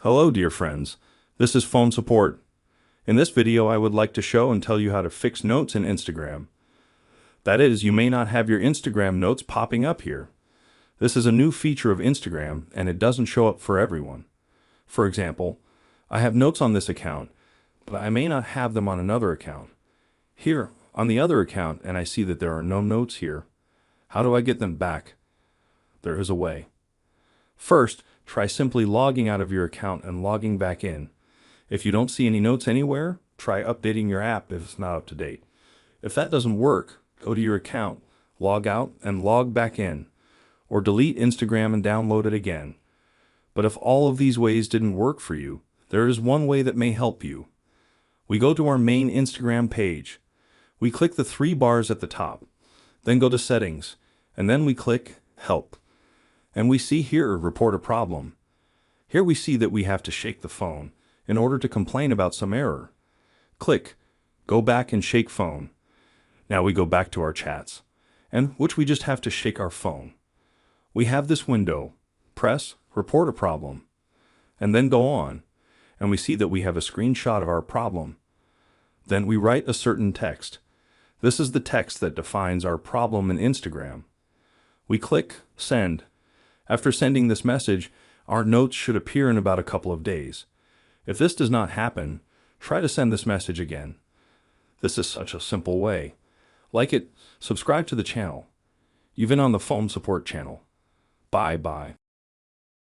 Hello, dear friends. This is Phone Support. In this video, I would like to show and tell you how to fix notes in Instagram. That is, you may not have your Instagram notes popping up here. This is a new feature of Instagram, and it doesn't show up for everyone. For example, I have notes on this account, but I may not have them on another account. Here, on the other account, and I see that there are no notes here. How do I get them back? There is a way. First, try simply logging out of your account and logging back in. If you don't see any notes anywhere, try updating your app if it's not up to date. If that doesn't work, go to your account, log out, and log back in. Or delete Instagram and download it again. But if all of these ways didn't work for you, there is one way that may help you. We go to our main Instagram page. We click the three bars at the top, then go to Settings, and then we click Help. And we see here, Report a Problem. Here we see that we have to shake the phone in order to complain about some error. Click Go Back and Shake Phone. Now we go back to our chats, and which we just have to shake our phone. We have this window. Press Report a Problem, and then go on, and we see that we have a screenshot of our problem. Then we write a certain text. This is the text that defines our problem in Instagram. We click Send. After sending this message, our notes should appear in about a couple of days. If this does not happen, try to send this message again. This is such a simple way. Like it, subscribe to the channel. You've been on the Phone Support channel. Bye-bye.